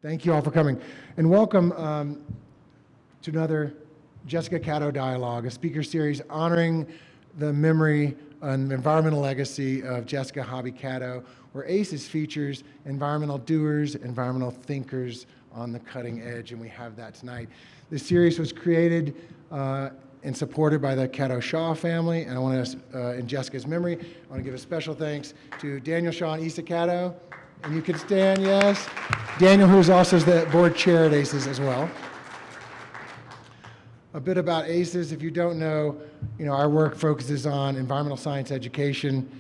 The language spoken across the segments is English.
Thank you all for coming. And welcome to another Jessica Catto Dialogue, a speaker series honoring the memory and environmental legacy of Jessica Hobby Catto, where ACES features environmental doers, environmental thinkers on the cutting edge, and we have that tonight. This series was created and supported by the Catto Shaw family, and I want to, in Jessica's memory, I want to give a special thanks to Daniel Shaw and Issa Catto. And you can stand, yes. Daniel, who's also the board chair at ACES as well. A bit about ACES, if you don't know, our work focuses on environmental science education,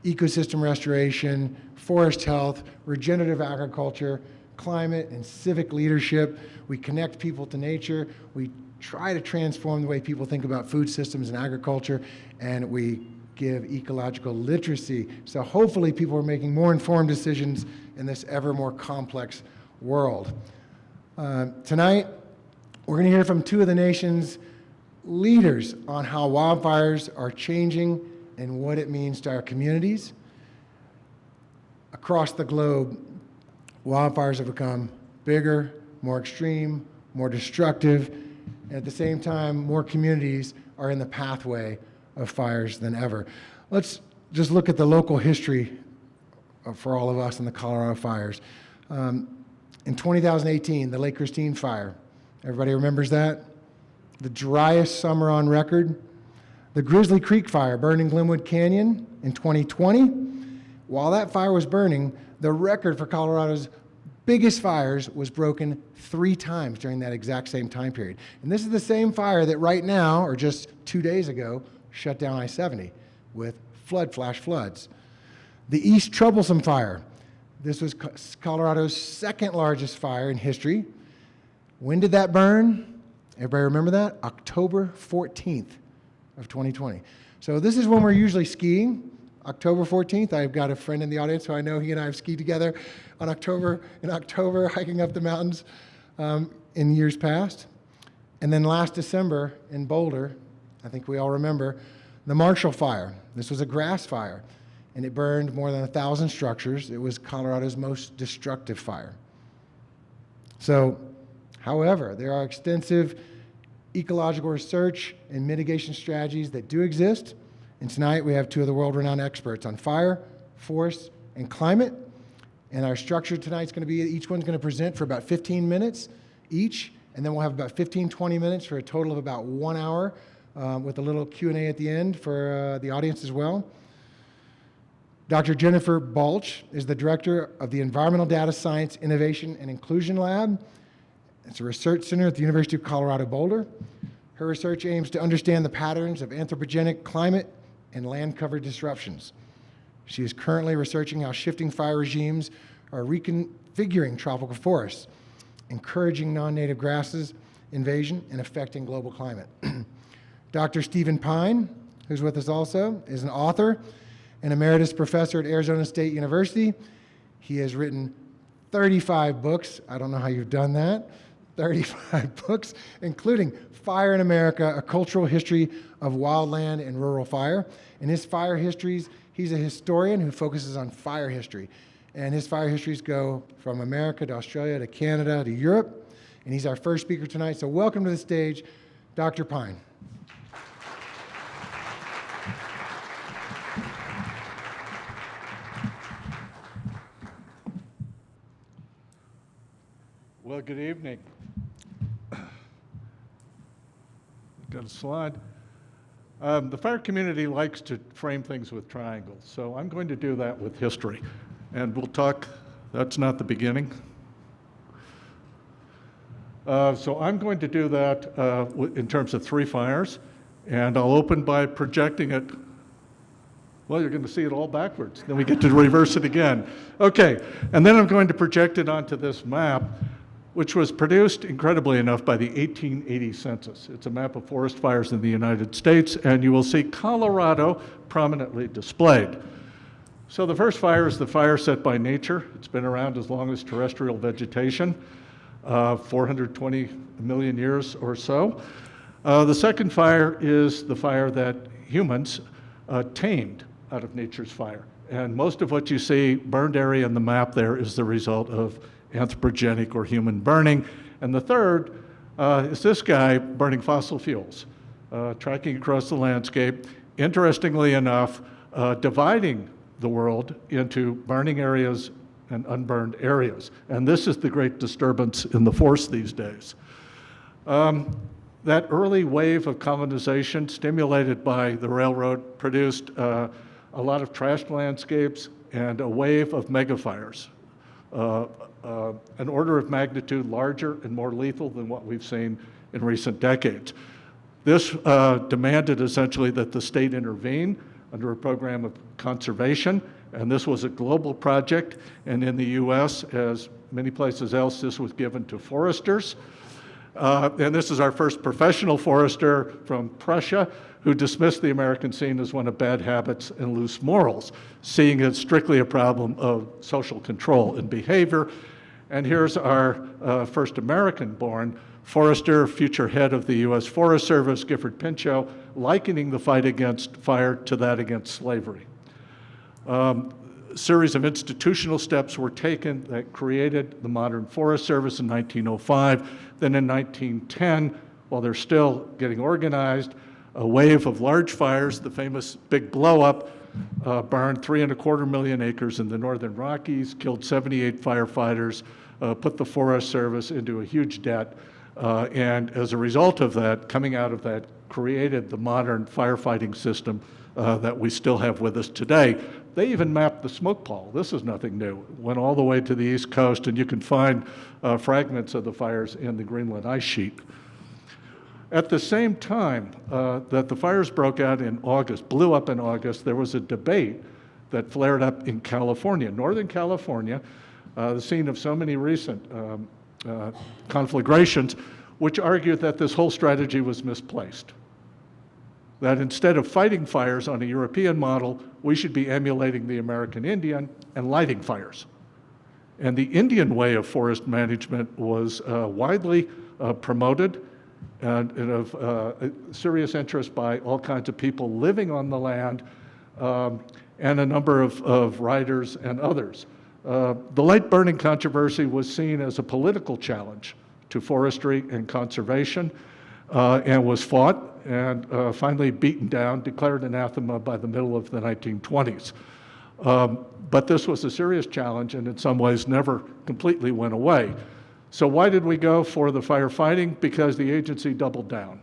ecosystem restoration, forest health, regenerative agriculture, climate and civic leadership. We connect people to nature. We try to transform the way people think about food systems and agriculture, and we give ecological literacy. So hopefully people are making more informed decisions in this ever more complex world. Tonight, we're going to hear from two of the nation's leaders on how wildfires are changing and what it means to our communities. Across the globe, wildfires have become bigger, more extreme, more destructive, and at the same time, more communities are in the pathway of fires than ever. Let's just look at the local history for all of us in the Colorado fires. In 2018, the Lake Christine fire. Everybody remembers that? The driest summer on record. The Grizzly Creek fire burned in Glenwood Canyon in 2020. While that fire was burning, the record for Colorado's biggest fires was broken 3 times during that exact same time period. And this is the same fire that right now, or just 2 days ago, shut down I-70 with flash floods. The East Troublesome Fire. This was Colorado's second largest fire in history. When did that burn? Everybody remember that? October 14th of 2020. So this is when we're usually skiing. October 14th, I've got a friend in the audience who I know he and I have skied together in October, hiking up the mountains in years past. And then last December in Boulder, I think we all remember, the Marshall Fire. This was a grass fire, and it burned more than 1,000 structures. It was Colorado's most destructive fire. So, however, there are extensive ecological research and mitigation strategies that do exist. And tonight we have two of the world-renowned experts on fire, forest, and climate. And our structure tonight's going to be, each one's going to present for about 15 minutes each, and then we'll have about 15, 20 minutes for a total of about 1 hour with a little Q&A at the end for the audience as well. Dr. Jennifer Balch is the director of the Environmental Data Science Innovation and Inclusion Lab. It's a research center at the University of Colorado Boulder. Her research aims to understand the patterns of anthropogenic climate and land cover disruptions. She is currently researching how shifting fire regimes are reconfiguring tropical forests, encouraging non-native grasses invasion, and affecting global climate. Dr. Stephen Pyne, who's with us also, is an author and emeritus professor at Arizona State University. He has written 35 books. I don't know how you've done that. 35 books, including Fire in America, A Cultural History of Wildland and Rural Fire. In his fire histories, he's a historian who focuses on fire history. And his fire histories go from America to Australia to Canada to Europe. And he's our first speaker tonight. So welcome to the stage, Dr. Pyne. Well, good evening. Got a slide. The fire community likes to frame things with triangles, so I'm going to do that with history. And we'll talk, that's not the beginning. So I'm going to do that in terms of 3 fires, and I'll open by projecting it. Well, you're going to see it all backwards. Then we get to reverse it again. Okay, and then I'm going to project it onto this map, which was produced, incredibly enough, by the 1880 census. It's a map of forest fires in the United States, and you will see Colorado prominently displayed. So the first fire is the fire set by nature. It's been around as long as terrestrial vegetation, 420 million years or so. The second fire is the fire that humans tamed out of nature's fire. And most of what you see burned area in the map there is the result of anthropogenic or human burning. And the third is this guy burning fossil fuels, tracking across the landscape. Interestingly enough, dividing the world into burning areas and unburned areas. And this is the great disturbance in the forest these days. That early wave of colonization, stimulated by the railroad, produced a lot of trashed landscapes and a wave of megafires, an order of magnitude larger and more lethal than what we've seen in recent decades. This demanded essentially that the state intervene under a program of conservation, and this was a global project, and in the US, as many places else, this was given to foresters. And this is our first professional forester from Prussia, who dismissed the American scene as one of bad habits and loose morals, seeing it strictly a problem of social control and behavior. And here's our first American-born forester, future head of the U.S. Forest Service, Gifford Pinchot, likening the fight against fire to that against slavery. Series of institutional steps were taken that created the modern Forest Service in 1905. Then in 1910, while they're still getting organized, a wave of large fires, the famous big blow-up, burned 3.25 million acres in the northern Rockies, killed 78 firefighters, put the Forest Service into a huge debt, and as a result of that, coming out of that, created the modern firefighting system that we still have with us today. They even mapped the smoke pall. This is nothing new. Went all the way to the East Coast, and you can find fragments of the fires in the Greenland ice sheet. At the same time that the fires broke out in August, blew up in August, there was a debate that flared up in California, Northern California, the scene of so many recent conflagrations, which argued that this whole strategy was misplaced. That instead of fighting fires on a European model, we should be emulating the American Indian and lighting fires. And the Indian way of forest management was widely promoted and of serious interest by all kinds of people living on the land and a number of writers and others. The light burning controversy was seen as a political challenge to forestry and conservation and was fought and finally beaten down, declared anathema by the middle of the 1920s. But this was a serious challenge and in some ways never completely went away. So why did we go for the firefighting? Because the agency doubled down.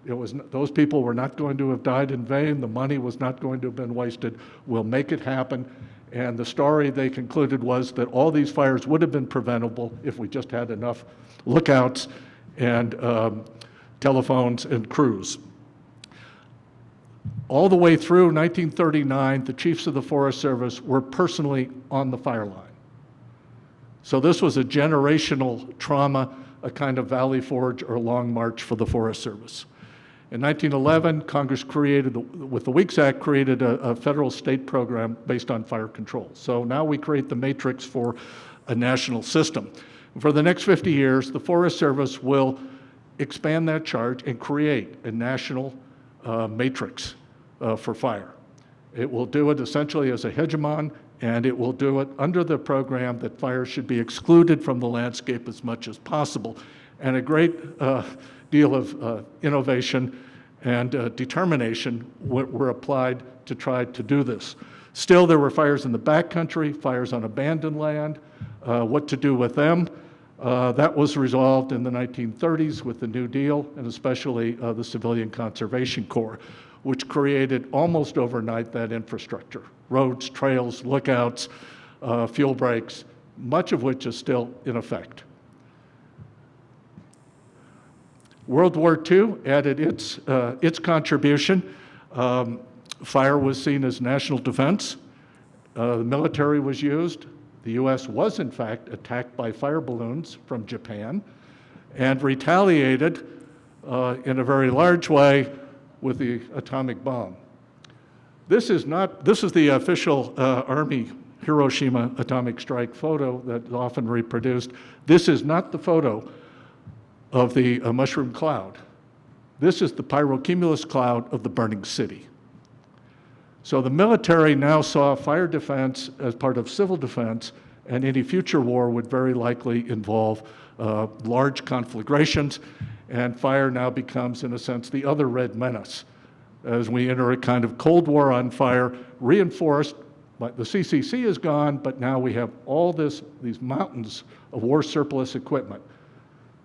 Those people were not going to have died in vain. The money was not going to have been wasted. We'll make it happen. And the story they concluded was that all these fires would have been preventable if we just had enough lookouts and telephones and crews. All the way through 1939, the chiefs of the Forest Service were personally on the fire line. So this was a generational trauma, a kind of Valley Forge or Long March for the Forest Service. In 1911, Congress created, with the Weeks Act, created a federal state program based on fire control. So now we create the matrix for a national system. For the next 50 years, the Forest Service will expand that charge and create a national matrix for fire. It will do it essentially as a hegemon, and it will do it under the program that fire should be excluded from the landscape as much as possible. And a great deal of innovation and determination were applied to try to do this. Still, there were fires in the backcountry, fires on abandoned land, what to do with them. That was resolved in the 1930s with the New Deal, and especially the Civilian Conservation Corps, which created almost overnight that infrastructure. Roads, trails, lookouts, fuel breaks, much of which is still in effect. World War II added its contribution. Fire was seen as national defense. The military was used. The U.S. was, in fact, attacked by fire balloons from Japan and retaliated in a very large way with the atomic bomb. This is the official Army Hiroshima atomic strike photo that's often reproduced. This is not the photo of the mushroom cloud. This is the pyrocumulus cloud of the burning city. So the military now saw fire defense as part of civil defense and any future war would very likely involve large conflagrations, and fire now becomes, in a sense, the other red menace as we enter a kind of Cold War on fire, reinforced by the CCC is gone, but now we have all these mountains of war surplus equipment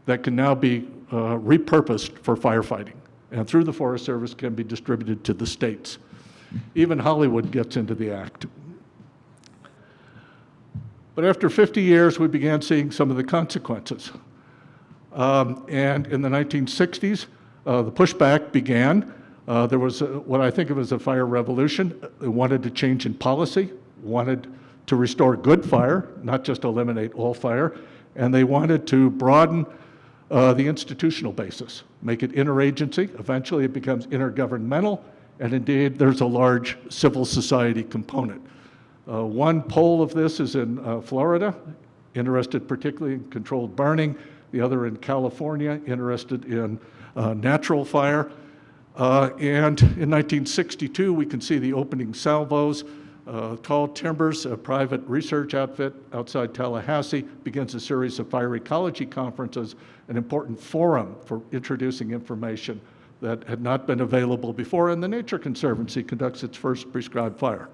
that can now be repurposed for firefighting, and through the Forest Service can be distributed to the states. Even Hollywood gets into the act. But after 50 years, we began seeing some of the consequences. And in the 1960s, the pushback began. There was what I think of as a fire revolution. They wanted to change in policy, wanted to restore good fire, not just eliminate all fire, and they wanted to broaden the institutional basis, make it interagency. Eventually it becomes intergovernmental, and indeed there's a large civil society component. One pole of this is in Florida, interested particularly in controlled burning. The other in California, interested in natural fire. And in 1962, we can see the opening salvos. Tall Timbers, a private research outfit outside Tallahassee, begins a series of fire ecology conferences, an important forum for introducing information that had not been available before, and the Nature Conservancy conducts its first prescribed fire.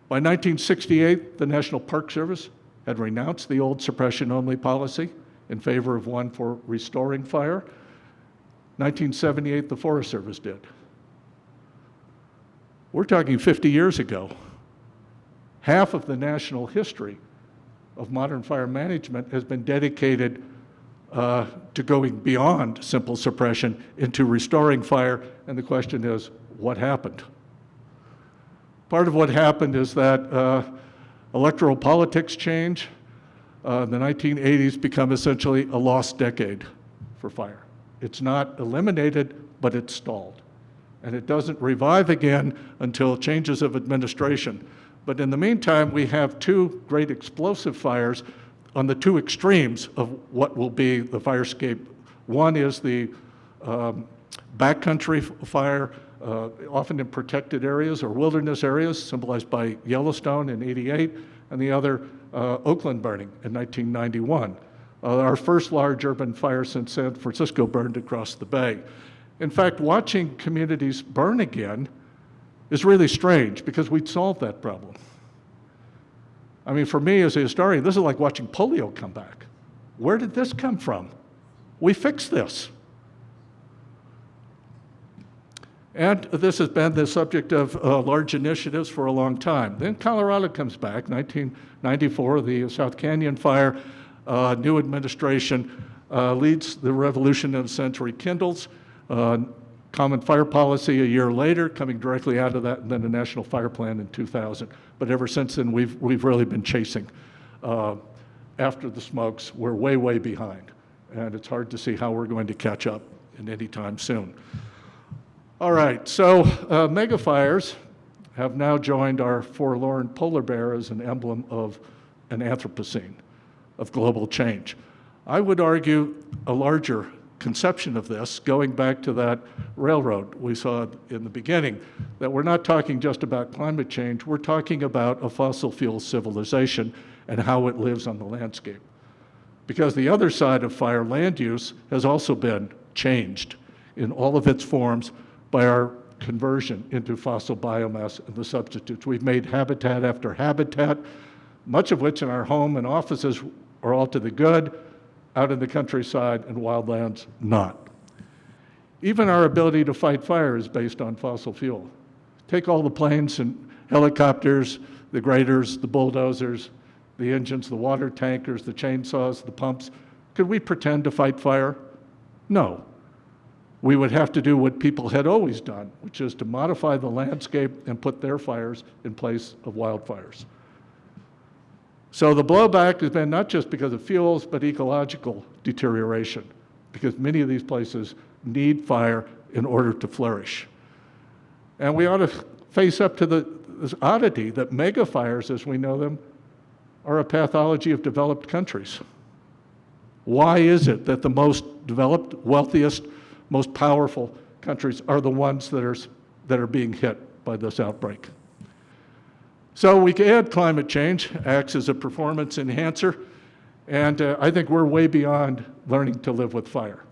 By 1968, the National Park Service had renounced the old suppression-only policy in favor of one for restoring fire. 1978, the Forest Service did. We're talking 50 years ago. Half of the national history of modern fire management has been dedicated to going beyond simple suppression into restoring fire, and the question is, what happened? Part of what happened is that electoral politics change. The 1980s become essentially a lost decade for fire. It's not eliminated, but it's stalled. And it doesn't revive again until changes of administration. But in the meantime, we have two great explosive fires on the two extremes of what will be the firescape. One is the backcountry fire, often in protected areas or wilderness areas, symbolized by Yellowstone in '88, and the other, Oakland burning in 1991. Our first large urban fire since San Francisco burned across the bay. In fact, watching communities burn again is really strange because we'd solved that problem. I mean, for me as a historian, this is like watching polio come back. Where did this come from? We fixed this. And this has been the subject of large initiatives for a long time. Then Colorado comes back, 1994, the South Canyon fire. New administration leads the revolution in a sense, rekindles. Common fire policy a year later, coming directly out of that, and then a national fire plan in 2000. But ever since then, we've really been chasing. After the smokes, we're way, way behind. And it's hard to see how we're going to catch up in any time soon. All right, so megafires have now joined our forlorn polar bear as an emblem of an Anthropocene, of global change. I would argue a larger conception of this, going back to that railroad we saw in the beginning, that we're not talking just about climate change, we're talking about a fossil fuel civilization and how it lives on the landscape. Because the other side of fire, land use, has also been changed in all of its forms by our conversion into fossil biomass and the substitutes. We've made habitat after habitat, much of which in our home and offices are all to the good, out in the countryside and wildlands, not. Even our ability to fight fire is based on fossil fuel. Take all the planes and helicopters, the graders, the bulldozers, the engines, the water tankers, the chainsaws, the pumps. Could we pretend to fight fire? No. We would have to do what people had always done, which is to modify the landscape and put their fires in place of wildfires. So the blowback has been not just because of fuels, but ecological deterioration, because many of these places need fire in order to flourish. And we ought to face up to this oddity that megafires, as we know them, are a pathology of developed countries. Why is it that the most developed, wealthiest, most powerful countries are the ones that are being hit by this outbreak? So we can add climate change, acts as a performance enhancer, and I think we're way beyond learning to live with fire.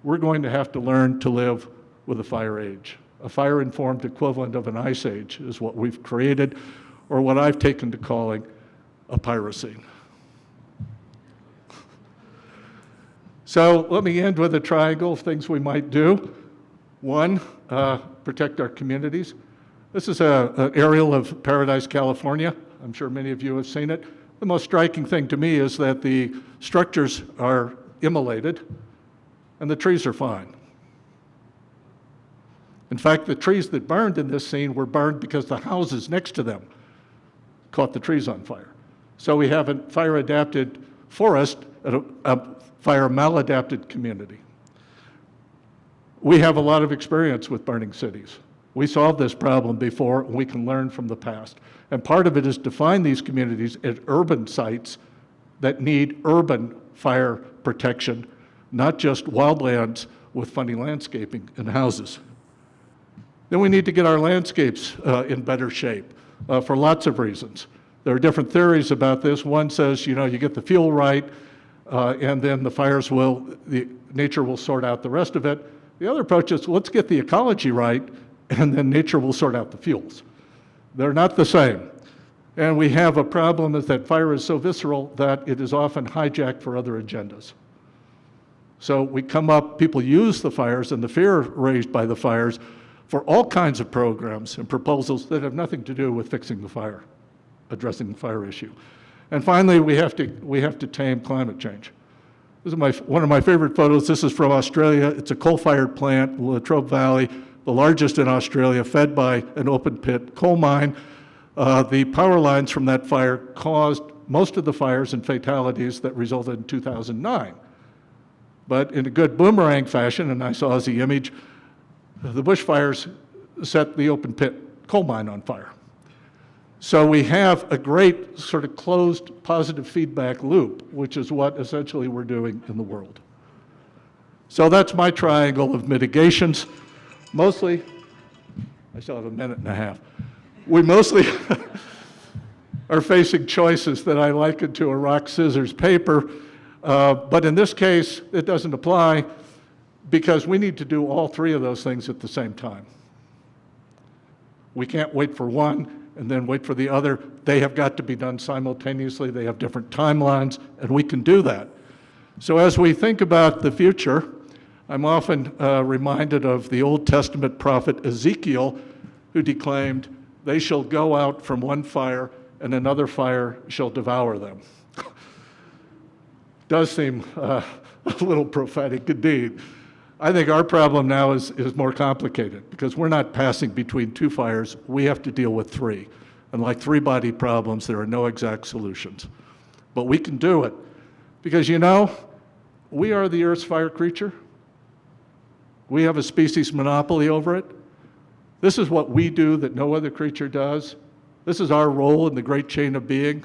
We're going to have to learn to live with a fire age. A fire-informed equivalent of an ice age is what we've created, or what I've taken to calling a pyrocene. So let me end with a triangle of things we might do. One, protect our communities. This is an aerial of Paradise, California. I'm sure many of you have seen it. The most striking thing to me is that the structures are immolated and the trees are fine. In fact, the trees that burned in this scene were burned because the houses next to them caught the trees on fire. So we have a fire-adapted forest, a fire-maladapted community. We have a lot of experience with burning cities. We solved this problem before, and we can learn from the past. And part of it is define these communities as urban sites that need urban fire protection, not just wildlands with funny landscaping and houses. Then we need to get our landscapes in better shape for lots of reasons. There are different theories about this. One says, you get the fuel right, and then the nature will sort out the rest of it. The other approach is, let's get the ecology right, and then nature will sort out the fuels. They're not the same. And we have a problem is that fire is so visceral that it is often hijacked for other agendas. So people use the fires and the fear raised by the fires for all kinds of programs and proposals that have nothing to do with fixing the fire, addressing the fire issue. And finally, we have to tame climate change. This is one of my favorite photos. This is from Australia. It's a coal-fired plant, Latrobe Valley, the largest in Australia, fed by an open-pit coal mine. The power lines from that fire caused most of the fires and fatalities that resulted in 2009. But in a good boomerang fashion, and I saw the image, the bushfires set the open-pit coal mine on fire. So we have a great sort of closed positive feedback loop, which is what essentially we're doing in the world. So that's my triangle of mitigations. Mostly, I still have a minute and a half. We mostly are facing choices that I liken to a rock, scissors, paper, but in this case, it doesn't apply because we need to do all three of those things at the same time. We can't wait for one and then wait for the other. They have got to be done simultaneously. They have different timelines, and we can do that. So as we think about the future, I'm often reminded of the Old Testament prophet Ezekiel, who declaimed, "They shall go out from one fire, and another fire shall devour them." Does seem a little prophetic indeed. I think our problem now is more complicated because we're not passing between two fires. We have to deal with three. And like three-body problems, there are no exact solutions. But we can do it because, we are the Earth's fire creature. We have a species monopoly over it. This is what we do that no other creature does. This is our role in the great chain of being.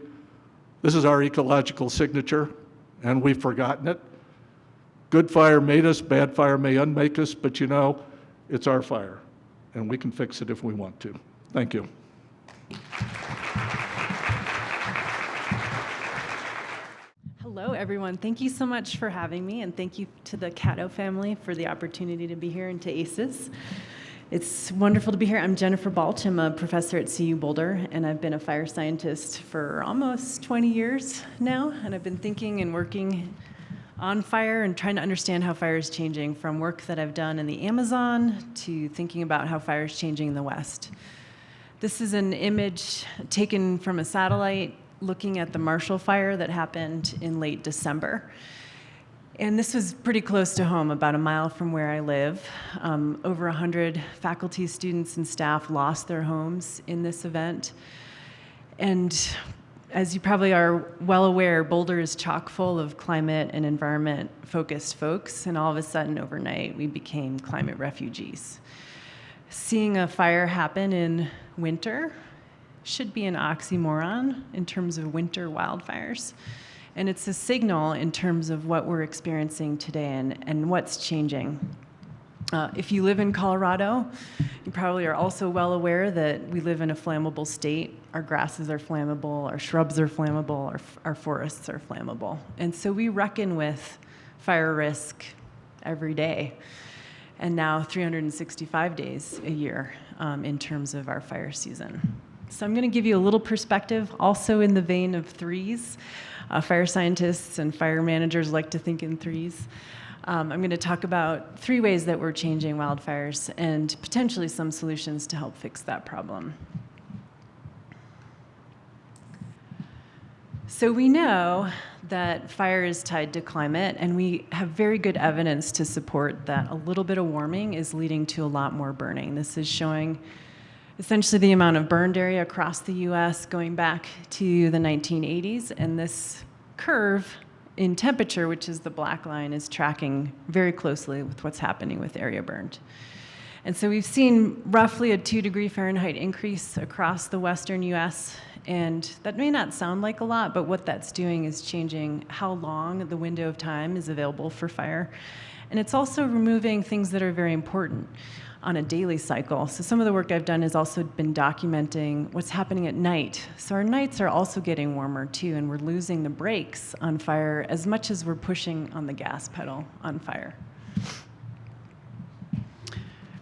This is our ecological signature, and we've forgotten it. Good fire made us, bad fire may unmake us, but it's our fire, and we can fix it if we want to. Thank you. Hello, everyone. Thank you so much for having me, and thank you to the Catto family for the opportunity to be here and to ACES. It's wonderful to be here. I'm Jennifer Balch. I'm a professor at CU Boulder, and I've been a fire scientist for almost 20 years now, and I've been thinking and working on fire and trying to understand how fire is changing from work that I've done in the Amazon to thinking about how fire is changing in the West. This is an image taken from a satellite looking at the Marshall Fire that happened in late December. And this was pretty close to home, about a mile from where I live. Over 100 faculty, students, and staff lost their homes in this event. And as you probably are well aware, Boulder is chock full of climate and environment-focused folks, and all of a sudden, overnight, we became climate refugees. Seeing a fire happen in winter should be an oxymoron in terms of winter wildfires. And it's a signal in terms of what we're experiencing today and what's changing. If you live in Colorado, you probably are also well aware that we live in a flammable state. Our grasses are flammable, our shrubs are flammable, our forests are flammable. And so we reckon with fire risk every day, and now 365 days a year in terms of our fire season. So I'm going to give you a little perspective, also in the vein of threes. Fire scientists and fire managers like to think in threes. I'm going to talk about 3 ways that we're changing wildfires and potentially some solutions to help fix that problem. So we know that fire is tied to climate, and we have very good evidence to support that a little bit of warming is leading to a lot more burning. This is showing essentially the amount of burned area across the US going back to the 1980s, and this curve in temperature, which is the black line, is tracking very closely with what's happening with area burned. And so we've seen roughly a 2-degree Fahrenheit increase across the western US, and that may not sound like a lot, but what that's doing is changing how long the window of time is available for fire. And it's also removing things that are very important on a daily cycle. So some of the work I've done has also been documenting what's happening at night. So our nights are also getting warmer too, and we're losing the brakes on fire as much as we're pushing on the gas pedal on fire.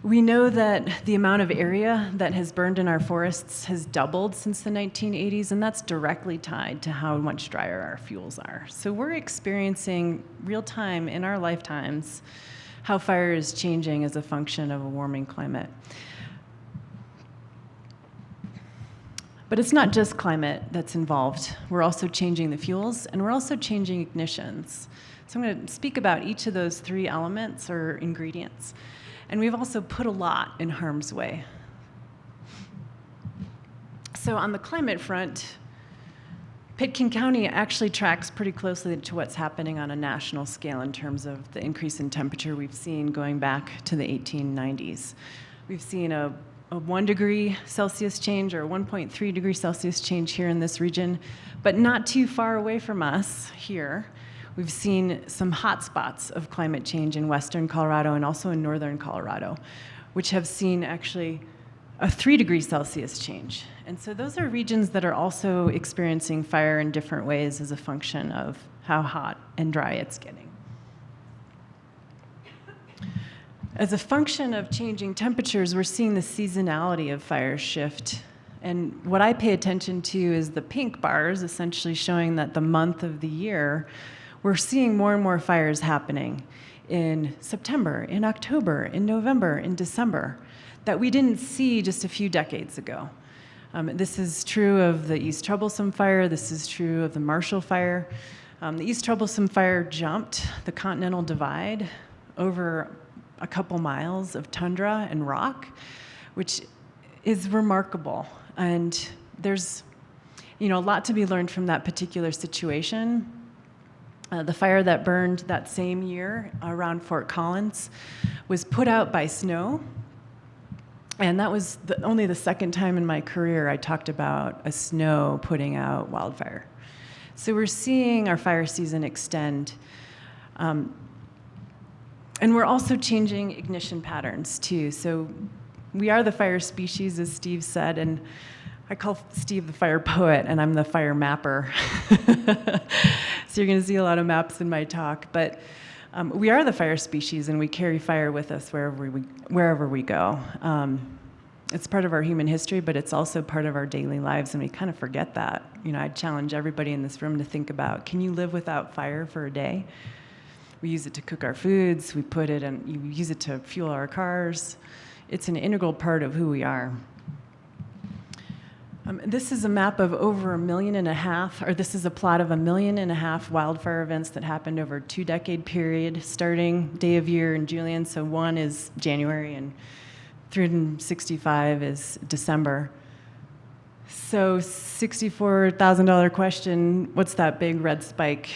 We know that the amount of area that has burned in our forests has doubled since the 1980s, and that's directly tied to how much drier our fuels are. So we're experiencing real time in our lifetimes how fire is changing as a function of a warming climate. But it's not just climate that's involved. We're also changing the fuels, and we're also changing ignitions. So I'm going to speak about each of those 3 elements or ingredients. And we've also put a lot in harm's way. So on the climate front, Pitkin County actually tracks pretty closely to what's happening on a national scale in terms of the increase in temperature we've seen going back to the 1890s. We've seen a 1 degree Celsius change or a 1.3 degree Celsius change here in this region, but not too far away from us here. We've seen some hot spots of climate change in western Colorado and also in northern Colorado, which have seen actually a 3 degree Celsius change. And so those are regions that are also experiencing fire in different ways as a function of how hot and dry it's getting. As a function of changing temperatures, we're seeing the seasonality of fires shift. And what I pay attention to is the pink bars, essentially showing that the month of the year, we're seeing more and more fires happening in September, in October, in November, in December, that we didn't see just a few decades ago. This is true of the East Troublesome Fire. This is true of the Marshall Fire. The East Troublesome Fire jumped the Continental Divide over a couple miles of tundra and rock, which is remarkable. And there's, a lot to be learned from that particular situation. The fire that burned that same year around Fort Collins was put out by snow. And that was only the second time in my career I talked about a snow putting out wildfire. So we're seeing our fire season extend. And we're also changing ignition patterns too. So we are the fire species, as Steve said, and I call Steve the fire poet, and I'm the fire mapper. So you're going to see a lot of maps in my talk. But we are the fire species, and we carry fire with us wherever we go. It's part of our human history, but it's also part of our daily lives, and we kind of forget that. I challenge everybody in this room to think about, can you live without fire for a day? We use it to cook our foods. We put it and you use it to fuel our cars. It's an integral part of who we are. This is a map of over 1.5 million, or this is a plot of 1.5 million wildfire events that happened over a 2-decade period, starting day of year in Julian. So 1 is January and 365 is December. So $64,000 question, what's that big red spike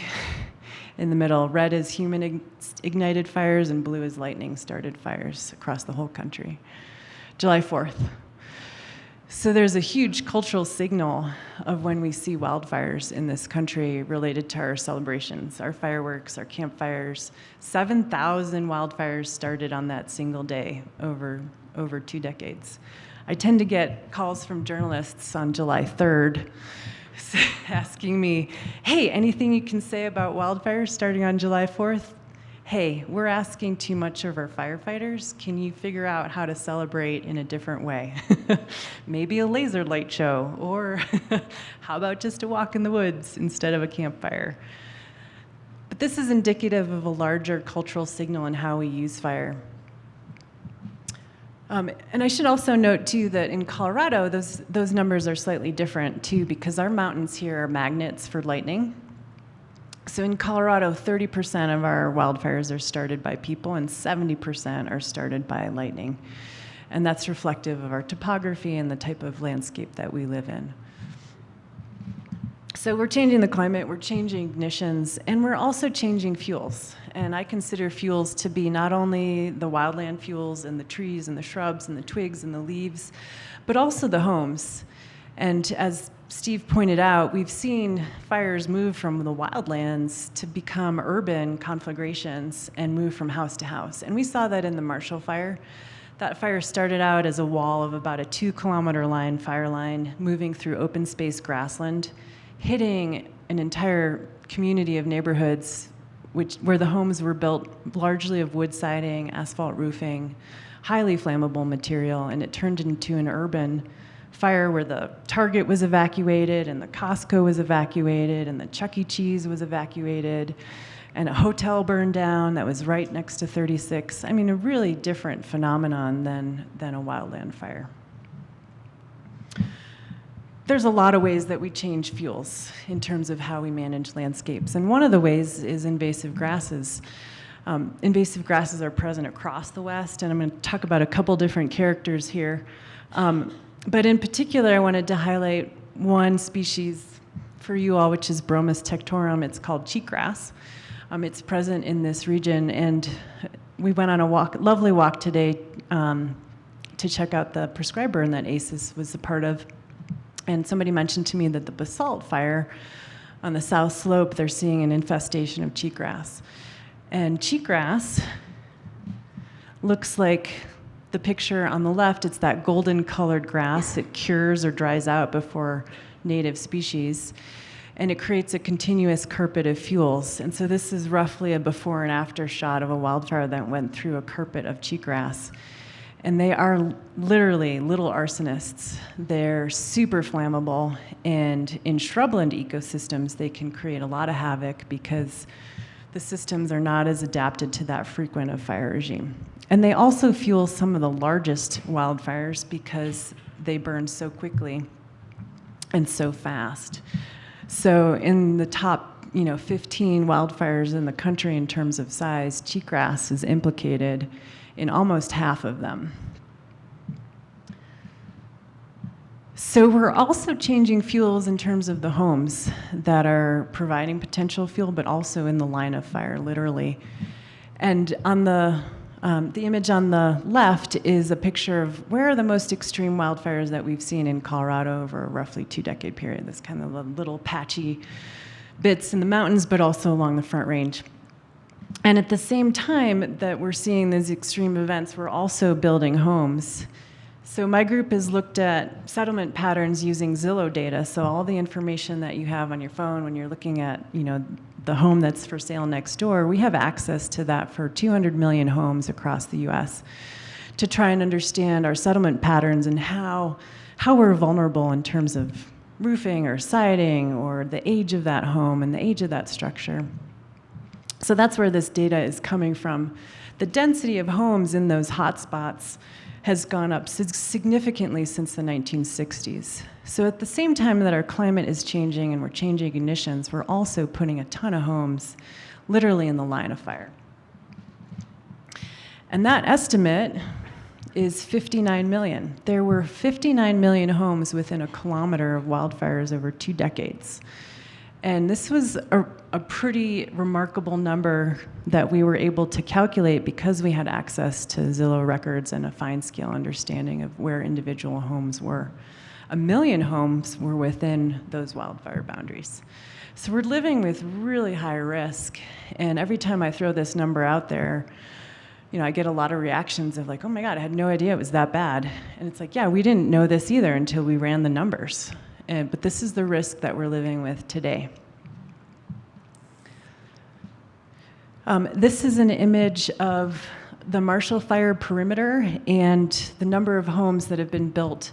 in the middle? Red is human ignited fires and blue is lightning started fires across the whole country. July 4th. So there's a huge cultural signal of when we see wildfires in this country related to our celebrations, our fireworks, our campfires. 7,000 wildfires started on that single day over 2 decades. I tend to get calls from journalists on July 3rd asking me, hey, anything you can say about wildfires starting on July 4th? Hey, we're asking too much of our firefighters. Can you figure out how to celebrate in a different way? Maybe a laser light show, or how about just a walk in the woods instead of a campfire? But this is indicative of a larger cultural signal in how we use fire. And I should also note, too, that in Colorado, those numbers are slightly different, too, because our mountains here are magnets for lightning. So in Colorado, 30% of our wildfires are started by people, and 70% are started by lightning. And that's reflective of our topography and the type of landscape that we live in. So we're changing the climate, we're changing ignitions, and we're also changing fuels. And I consider fuels to be not only the wildland fuels and the trees and the shrubs and the twigs and the leaves, but also the homes. And as Steve pointed out, we've seen fires move from the wildlands to become urban conflagrations and move from house to house. And we saw that in the Marshall Fire. That fire started out as a wall of about a 2-kilometer line, fire line, moving through open space grassland, hitting an entire community of neighborhoods where the homes were built largely of wood siding, asphalt roofing, highly flammable material, and it turned into an urban fire where the Target was evacuated and the Costco was evacuated and the Chuck E. Cheese was evacuated and a hotel burned down that was right next to 36. I mean, a really different phenomenon than a wildland fire. There's a lot of ways that we change fuels in terms of how we manage landscapes, and one of the ways is invasive grasses. Invasive grasses are present across the West, and I'm going to talk about a couple different characters here. But in particular, I wanted to highlight one species for you all, which is Bromus tectorum. It's called cheatgrass. It's present in this region, and we went on a lovely walk today to check out the prescribed burn that ACES was a part of. And somebody mentioned to me that the basalt fire on the south slope, they're seeing an infestation of cheatgrass. And cheatgrass looks like the picture on the left. It's that golden colored grass. It cures or dries out before native species, and it creates a continuous carpet of fuels. And so this is roughly a before and after shot of a wildfire that went through a carpet of cheatgrass. And they are literally little arsonists. They're super flammable, and in shrubland ecosystems, they can create a lot of havoc because the systems are not as adapted to that frequent of fire regime. And they also fuel some of the largest wildfires because they burn so quickly and so fast. So in the top 15 wildfires in the country in terms of size, cheatgrass is implicated in almost half of them. So we're also changing fuels in terms of the homes that are providing potential fuel, but also in the line of fire, literally. And on the image on the left is a picture of where are the most extreme wildfires that we've seen in Colorado over a roughly 2-decade period. This kind of little patchy bits in the mountains, but also along the Front Range. And at the same time that we're seeing these extreme events, we're also building homes. So my group has looked at settlement patterns using Zillow data. So all the information that you have on your phone when you're looking at, the home that's for sale next door, we have access to that for 200 million homes across the U.S. to try and understand our settlement patterns and how we're vulnerable in terms of roofing or siding or the age of that home and the age of that structure. So that's where this data is coming from. The density of homes in those hotspots has gone up significantly since the 1960s. So at the same time that our climate is changing and we're changing ignitions, we're also putting a ton of homes literally in the line of fire. And that estimate is 59 million. There were 59 million homes within a kilometer of wildfires over 2 decades. And this was a pretty remarkable number that we were able to calculate because we had access to Zillow records and a fine scale understanding of where individual homes were. 1 million homes were within those wildfire boundaries. So we're living with really high risk, and every time I throw this number out there, I get a lot of reactions of like, oh my God, I had no idea it was that bad. And it's like, yeah, we didn't know this either until we ran the numbers. But this is the risk that we're living with today. This is an image of the Marshall Fire perimeter and the number of homes that have been built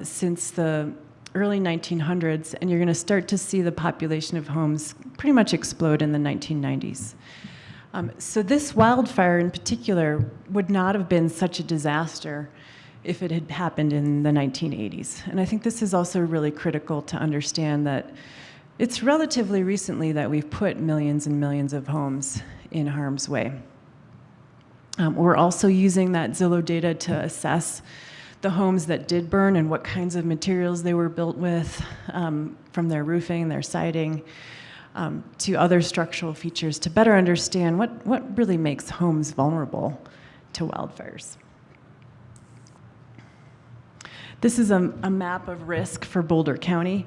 since the early 1900s, and you're going to start to see the population of homes pretty much explode in the 1990s. So this wildfire in particular would not have been such a disaster if it had happened in the 1980s. And I think this is also really critical to understand that it's relatively recently that we've put millions and millions of homes in harm's way. We're also using that Zillow data to assess the homes that did burn and what kinds of materials they were built with, from their roofing, their siding, to other structural features to better understand what really makes homes vulnerable to wildfires. This is a map of risk for Boulder County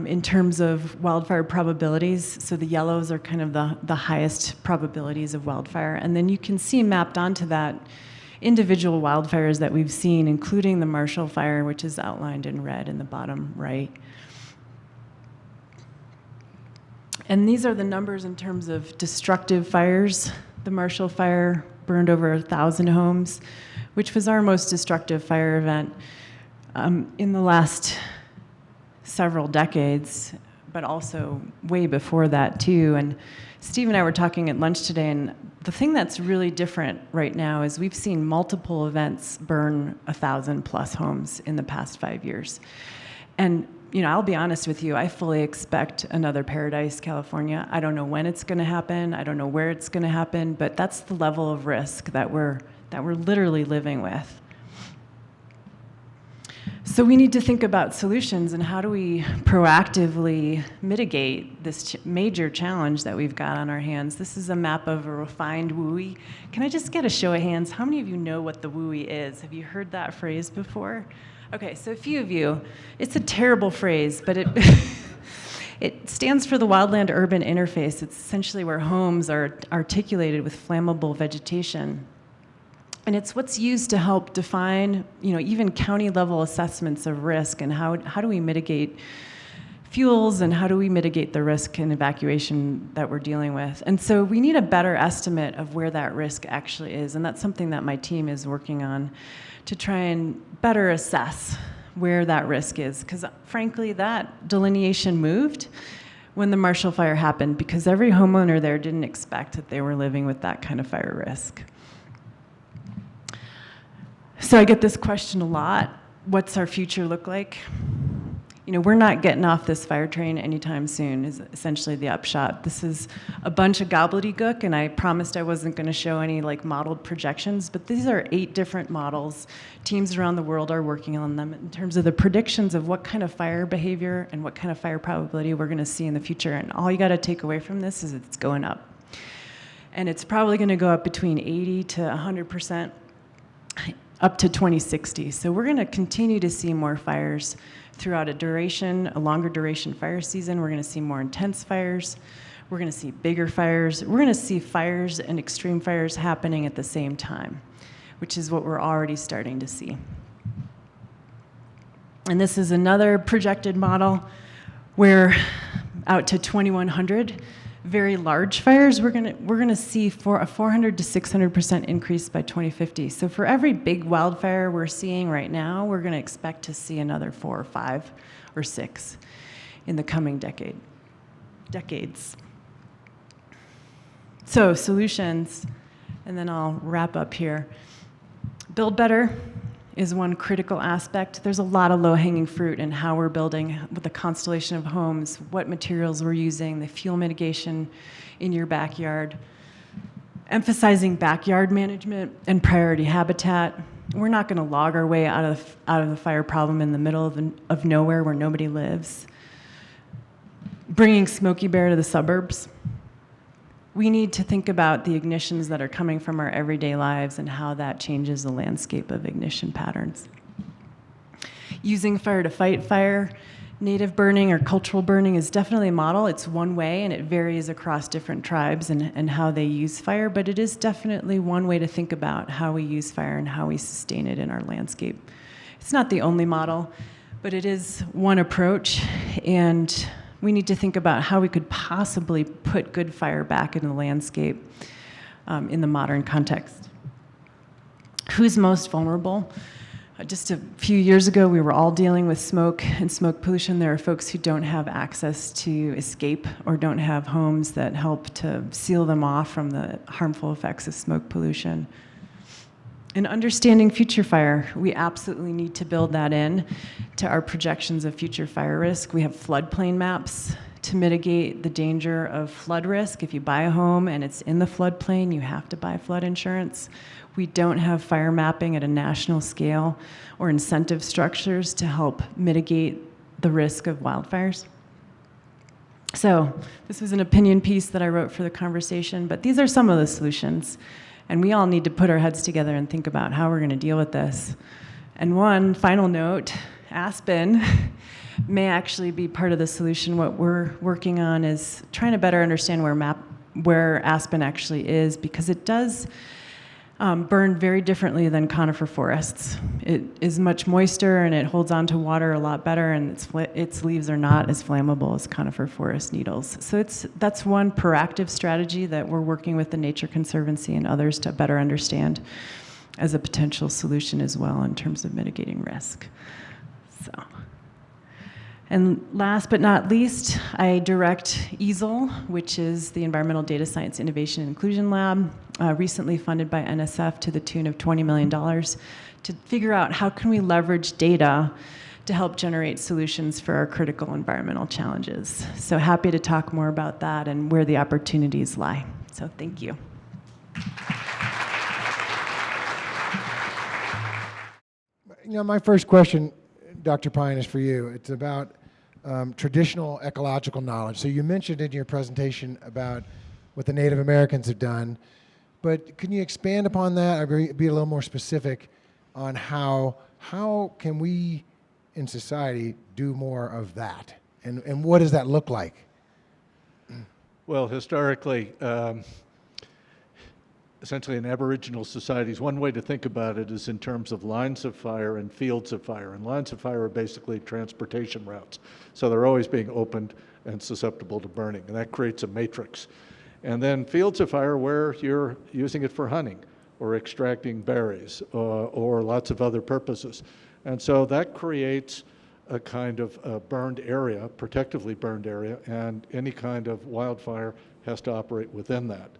in terms of wildfire probabilities. So the yellows are kind of the highest probabilities of wildfire. And then you can see mapped onto that individual wildfires that we've seen, including the Marshall Fire, which is outlined in red in the bottom right. And these are the numbers in terms of destructive fires. The Marshall Fire burned over 1,000 homes, which was our most destructive fire event in the last several decades, but also way before that too. And Steve and I were talking at lunch today, and the thing that's really different right now is we've seen multiple events burn 1,000+ homes in the past 5 years. And I'll be honest with you, I fully expect another Paradise, California. I don't know when it's going to happen. I don't know where it's going to happen, but that's the level of risk that we're literally living with. So we need to think about solutions and how do we proactively mitigate this major challenge that we've got on our hands. This is a map of a refined WUI. Can I just get a show of hands? How many of you know what the WUI is? Have you heard that phrase before? Okay, so a few of you. It's a terrible phrase, but it stands for the wildland-urban interface. It's essentially where homes are articulated with flammable vegetation. And it's what's used to help define, even county-level assessments of risk and how do we mitigate fuels and how do we mitigate the risk and evacuation that we're dealing with. And so we need a better estimate of where that risk actually is, and that's something that my team is working on to try and better assess where that risk is. Because frankly, that delineation moved when the Marshall Fire happened because every homeowner there didn't expect that they were living with that kind of fire risk. So I get this question a lot. What's our future look like? We're not getting off this fire train anytime soon is essentially the upshot. This is a bunch of gobbledygook, and I promised I wasn't going to show any modeled projections, but these are 8 different models. Teams around the world are working on them in terms of the predictions of what kind of fire behavior and what kind of fire probability we're going to see in the future. And all you got to take away from this is it's going up. And it's probably going to go up between 80 to 100%. Up to 2060. So we're going to continue to see more fires throughout a longer duration fire season. We're going to see more intense fires. We're going to see bigger fires. We're going to see fires and extreme fires happening at the same time, which is what we're already starting to see. And this is another projected model where out to 2100 very large fires, we're going to see a 400 to 600% increase by 2050. So for every big wildfire we're seeing right now, we're going to expect to see another 4 or 5 or 6 in the coming decades. So solutions, and then I'll wrap up here. Build better is one critical aspect. There's a lot of low-hanging fruit in how we're building with the constellation of homes, what materials we're using, the fuel mitigation in your backyard. Emphasizing backyard management and priority habitat. We're not going to log our way out of the fire problem in the middle of nowhere where nobody lives. Bringing Smokey Bear to the suburbs. We need to think about the ignitions that are coming from our everyday lives and how that changes the landscape of ignition patterns. using fire to fight fire. Native burning or cultural burning is definitely a model. It's one way, and it varies across different tribes and how they use fire, but it is definitely one way to think about how we use fire and how we sustain it in our landscape. It's not the only model, but it is one approach, and we need to think about how we could possibly put good fire back in the landscape in the modern context. Who's most vulnerable? Just a few years ago, we were all dealing with smoke and smoke pollution. There are folks who don't have access to escape or don't have homes that help to seal them off from the harmful effects of smoke pollution. In understanding future fire, we absolutely need to build that in to our projections of future fire risk. We have floodplain maps to mitigate the danger of flood risk. If you buy a home and it's in the floodplain, you have to buy flood insurance. We don't have fire mapping at a national scale or incentive structures to help mitigate the risk of wildfires. So this was an opinion piece that I wrote for the conversation, but these are some of the solutions. And we all need to put our heads together and think about how we're going to deal with this. And one final note, aspen may actually be part of the solution. What we're working on is trying to better understand where aspen actually is, because it does burn very differently than conifer forests. It is much moister and it holds on to water a lot better, and its leaves are not as flammable as conifer forest needles. So that's one proactive strategy that we're working with the Nature Conservancy and others to better understand as a potential solution as well in terms of mitigating risk. And last but not least, I direct EASL, which is the Environmental Data Science Innovation and Inclusion Lab, recently funded by NSF to the tune of $20 million, to figure out how can we leverage data to help generate solutions for our critical environmental challenges. So happy to talk more about that and where the opportunities lie. So thank you. My first question, Dr. Pyne, is for you. It's about traditional ecological knowledge. So you mentioned in your presentation about what the Native Americans have done, but can you expand upon that or be a little more specific on how can we in society do more of that? And what does that look like? Well, historically, essentially in Aboriginal societies, one way to think about it is in terms of lines of fire and fields of fire. And lines of fire are basically transportation routes. So they're always being opened and susceptible to burning. And that creates a matrix. And then fields of fire where you're using it for hunting or extracting berries or lots of other purposes. And so that creates a kind of burned area, protectively burned area, and any kind of wildfire has to operate within that.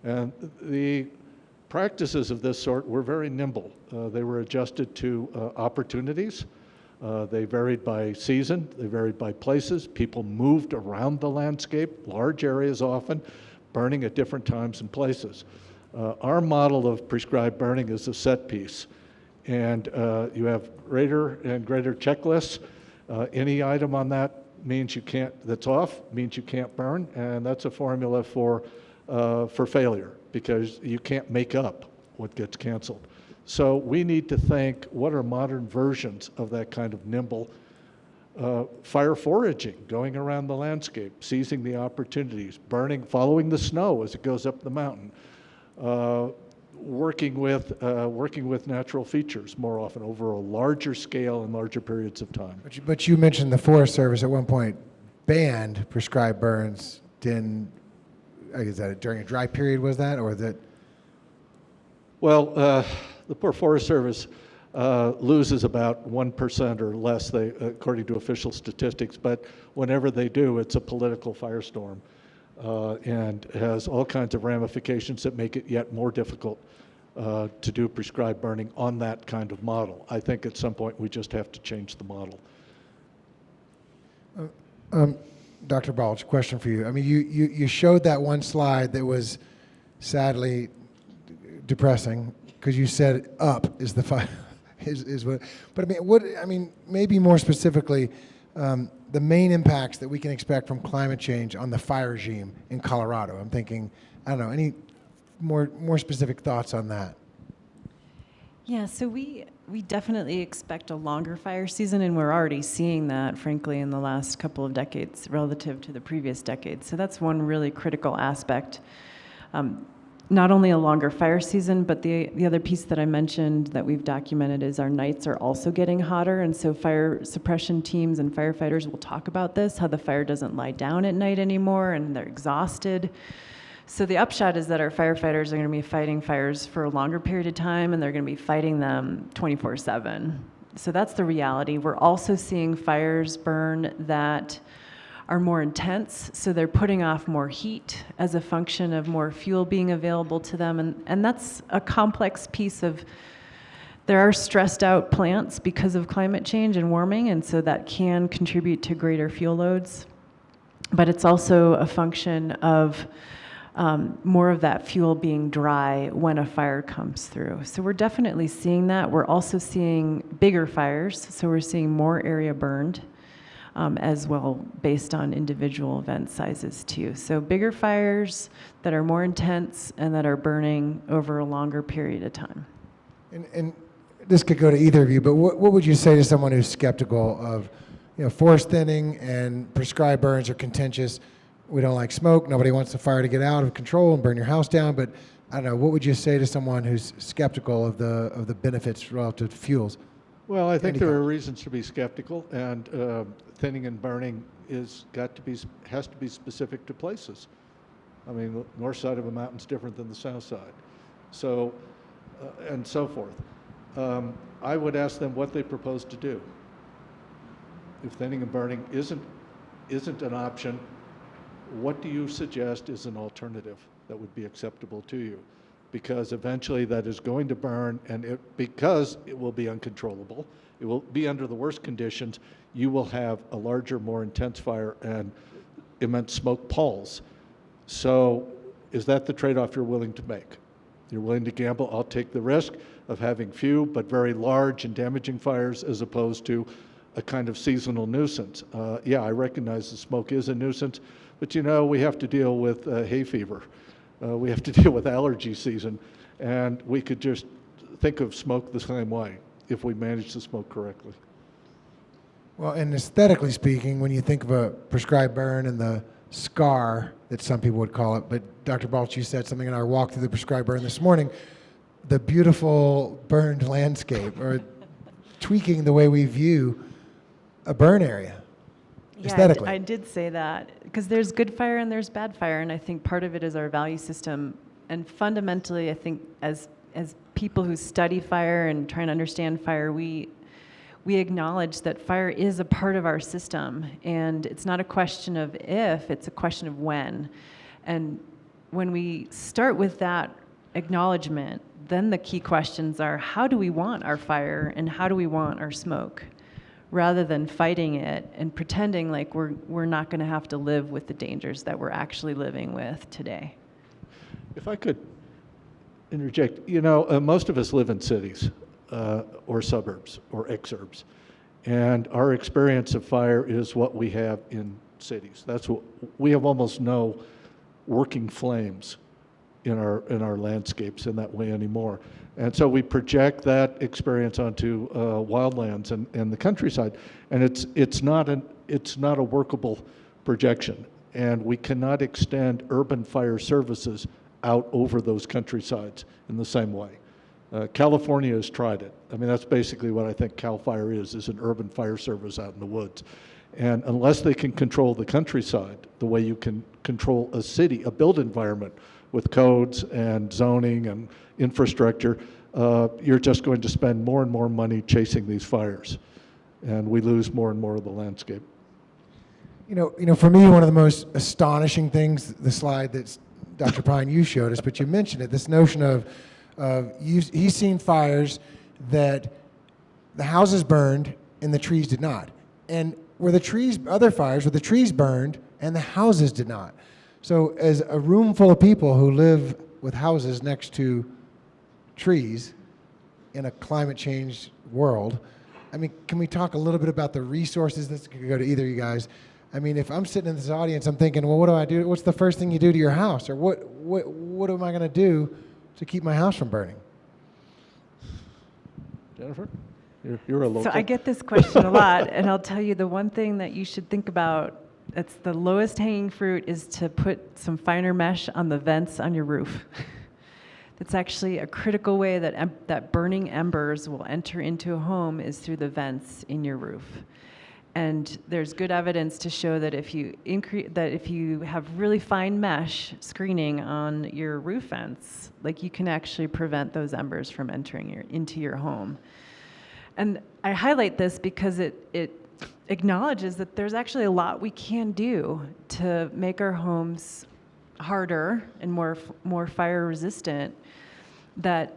And the practices of this sort were very nimble. They were adjusted to opportunities. They varied by season. They varied by places. People moved around the landscape, large areas often, burning at different times and places. Our model of prescribed burning is a set piece. And you have greater and greater checklists. Any item on that means you can't, that's off, means you can't burn. And that's a formula for failure, because you can't make up what gets canceled. So we need to think, what are modern versions of that kind of nimble fire foraging, going around the landscape, seizing the opportunities, burning, following the snow as it goes up the mountain, working with natural features more often over a larger scale and larger periods of time. But you mentioned the Forest Service at one point banned prescribed burns. Is that during a dry period, was that, or that? Well, the poor Forest Service loses about 1% or less, according to official statistics, but whenever they do, it's a political firestorm and has all kinds of ramifications that make it yet more difficult to do prescribed burning on that kind of model. I think at some point we just have to change the model. Dr. Balch, question for you. I mean, you showed that one slide that was sadly depressing because you said up is the fire, is what. But I mean, maybe more specifically, the main impacts that we can expect from climate change on the fire regime in Colorado. I'm thinking, I don't know, any more specific thoughts on that? Yeah, so we definitely expect a longer fire season, and we're already seeing that, frankly, in the last couple of decades relative to the previous decades. So that's one really critical aspect. Not only a longer fire season, but the other piece that I mentioned that we've documented is our nights are also getting hotter, and so fire suppression teams and firefighters will talk about this, how the fire doesn't lie down at night anymore, and they're exhausted. So the upshot is that our firefighters are going to be fighting fires for a longer period of time, and they're going to be fighting them 24/7. So that's the reality. We're also seeing fires burn that are more intense, so they're putting off more heat as a function of more fuel being available to them, and that's a complex piece of, there are stressed out plants because of climate change and warming, and so that can contribute to greater fuel loads, but it's also a function of more of that fuel being dry when a fire comes through. So we're definitely seeing that. We're also seeing bigger fires, so we're seeing more area burned as well, based on individual event sizes too. So bigger fires that are more intense and that are burning over a longer period of time. And this could go to either of you, but what would you say to someone who's skeptical of, forest thinning and prescribed burns are contentious? We don't like smoke. Nobody wants the fire to get out of control and burn your house down. But I don't know. What would you say to someone who's skeptical of the benefits relative to fuels? Well, I think there are reasons to be skeptical, and thinning and burning has to be specific to places. I mean, the north side of a mountain's different than the south side, so and so forth. I would ask them what they propose to do. If thinning and burning isn't an option, what do you suggest is an alternative that would be acceptable to you? Because eventually that is going to burn, and because it will be uncontrollable, it will be under the worst conditions, you will have a larger, more intense fire and immense smoke palls. So is that the trade-off you're willing to make? You're willing to gamble, I'll take the risk of having few but very large and damaging fires as opposed to a kind of seasonal nuisance. Yeah, I recognize the smoke is a nuisance, but we have to deal with hay fever. We have to deal with allergy season, and we could just think of smoke the same way if we manage to smoke correctly. Well, and aesthetically speaking, when you think of a prescribed burn and the scar that some people would call it, but Dr. Balch, you said something in our walk through the prescribed burn this morning, the beautiful burned landscape, or tweaking the way we view a burn area. Yeah, aesthetically. I did say that, because there's good fire and there's bad fire, and I think part of it is our value system. And fundamentally, I think as people who study fire and try and understand fire, we acknowledge that fire is a part of our system, and it's not a question of if, it's a question of when. And when we start with that acknowledgement, then the key questions are, how do we want our fire and how do we want our smoke? Rather than fighting it and pretending like we're not going to have to live with the dangers that we're actually living with today. If I could interject, most of us live in cities or suburbs or exurbs, and our experience of fire is what we have in cities. That's what we have, almost no working flames in our landscapes in that way anymore. And so we project that experience onto wildlands and the countryside, and it's not a workable projection. And we cannot extend urban fire services out over those countrysides in the same way. California has tried it. I mean, that's basically what I think CAL FIRE is an urban fire service out in the woods. And unless they can control the countryside the way you can control a city, a built environment with codes and zoning and infrastructure, you're just going to spend more and more money chasing these fires, and we lose more and more of the landscape. For me, one of the most astonishing things, the slide that Dr. Pyne, you showed us, but you mentioned it, this notion of he's seen fires that the houses burned and the trees did not, and other fires where the trees burned and the houses did not. So as a room full of people who live with houses next to trees in a climate change world, I mean, can we talk a little bit about the resources? This could go to either of you guys. I mean, if I'm sitting in this audience, I'm thinking, well, what do I do? What's the first thing you do to your house? Or what am I going to do to keep my house from burning? Jennifer? You're a local. So I get this question a lot, and I'll tell you the one thing that you should think about, it's the lowest hanging fruit, is to put some finer mesh on the vents on your roof. That's actually a critical way that that burning embers will enter into a home, is through the vents in your roof. And there's good evidence to show that if you have really fine mesh screening on your roof vents, like, you can actually prevent those embers from entering into your home. And I highlight this because it acknowledges that there's actually a lot we can do to make our homes harder and more fire resistant that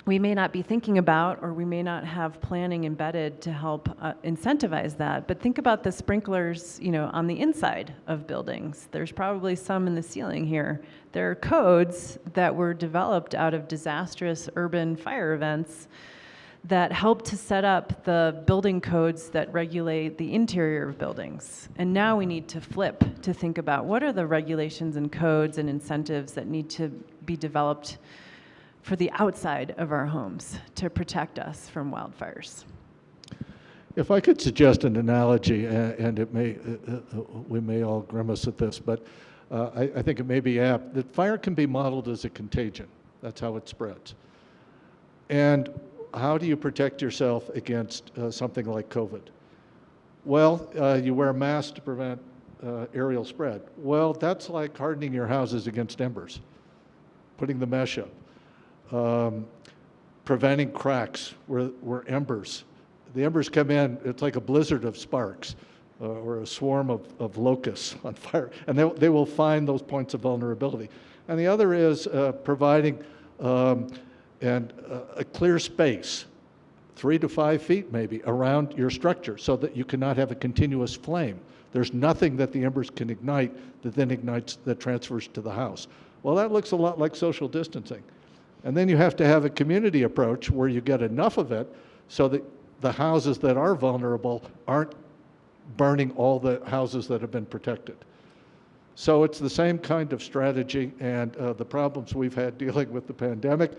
we may not be thinking about, or we may not have planning embedded to help incentivize that. But think about the sprinklers, on the inside of buildings. There's probably some in the ceiling here. There are codes that were developed out of disastrous urban fire events that help to set up the building codes that regulate the interior of buildings. And now we need to flip to think about what are the regulations and codes and incentives that need to be developed for the outside of our homes to protect us from wildfires. If I could suggest an analogy, and we may all grimace at this, but I think it may be apt, that fire can be modeled as a contagion. That's how it spreads. And how do you protect yourself against something like COVID? Well, you wear a mask to prevent aerial spread. Well, that's like hardening your houses against embers, putting the mesh up, preventing cracks where the embers come in, it's like a blizzard of sparks or a swarm of locusts on fire, and they will find those points of vulnerability. And the other is providing a clear space, 3 to 5 feet maybe, around your structure so that you cannot have a continuous flame. There's nothing that the embers can ignite that then ignites, that transfers to the house. Well, that looks a lot like social distancing. And then you have to have a community approach where you get enough of it so that the houses that are vulnerable aren't burning all the houses that have been protected. So it's the same kind of strategy, and the problems we've had dealing with the pandemic,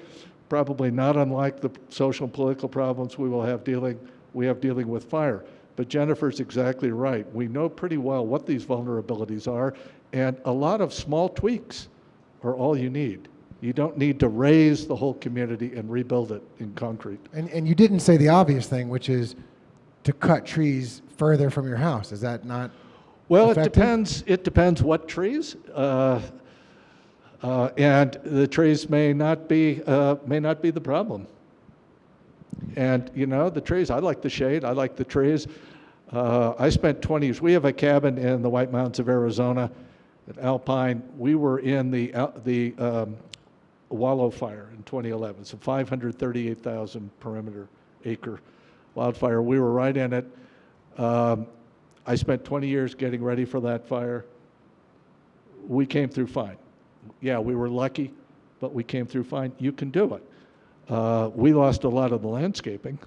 probably not unlike the social and political problems we have dealing with fire. But Jennifer's exactly right. We know pretty well what these vulnerabilities are, and a lot of small tweaks are all you need. You don't need to raise the whole community and rebuild it in concrete. And you didn't say the obvious thing, which is to cut trees further from your house. Is that not Well, effective? it depends what trees. And the trees may not be the problem. And the trees, I like the shade, I like the trees. I spent 20 years, we have a cabin in the White Mountains of Arizona at Alpine. We were in the Wallow Fire in 2011. It's a 538,000 perimeter acre wildfire. We were right in it. I spent 20 years getting ready for that fire. We came through fine. Yeah, we were lucky, but we came through fine. You can do it. We lost a lot of the landscaping.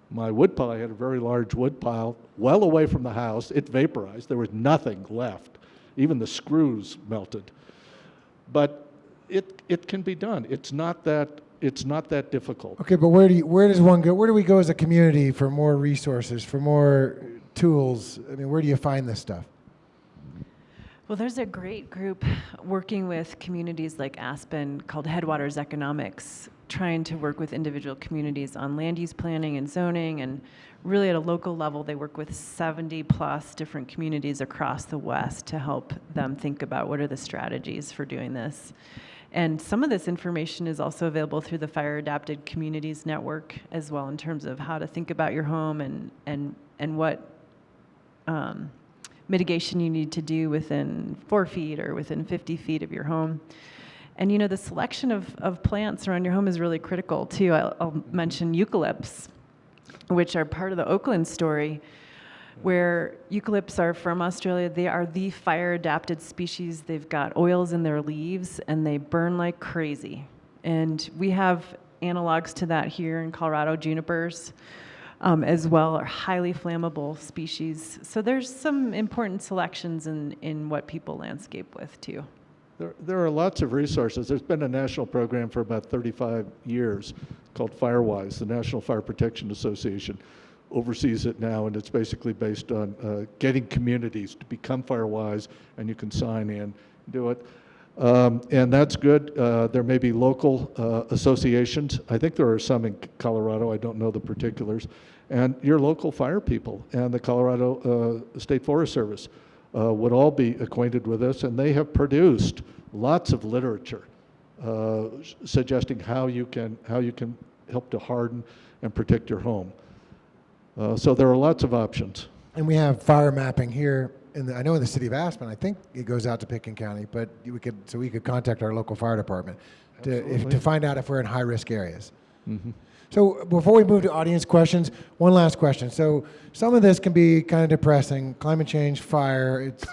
My wood pile, I had a very large wood pile well away from the house. It vaporized. There was nothing left. Even the screws melted. But it can be done. It's not that difficult. Okay, but where does one go? Where do we go as a community for more resources, for more tools? I mean, where do you find this stuff? Well, there's a great group working with communities like Aspen called Headwaters Economics, trying to work with individual communities on land use planning and zoning, and really at a local level, they work with 70 plus different communities across the West to help them think about what are the strategies for doing this. And some of this information is also available through the Fire Adapted Communities Network as well, in terms of how to think about your home and what mitigation you need to do within 4 feet or within 50 feet of your home. And the selection of plants around your home is really critical too. I'll mention eucalypts, which are part of the Oakland story, where eucalypts are from Australia. They are the fire-adapted species. They've got oils in their leaves, and they burn like crazy. And we have analogs to that here in Colorado. Junipers as well are highly flammable species. So there's some important selections in what people landscape with too. There are lots of resources. There's been a national program for about 35 years called FireWise. The National Fire Protection Association oversees it now, and it's basically based on getting communities to become FireWise, and you can sign in and do it. And that's good. There may be local associations. I think there are some in Colorado. I don't know the particulars. And your local fire people and the Colorado State Forest Service would all be acquainted with this, and they have produced lots of literature suggesting how you can help to harden and protect your home. So there are lots of options. And we have fire mapping here I know in the city of Aspen. I think it goes out to Pitkin County, but we could contact our local fire department to find out if we're in high risk areas. Mm-hmm. So before we move to audience questions, one last question. So some of this can be kind of depressing. Climate change, fire, it's,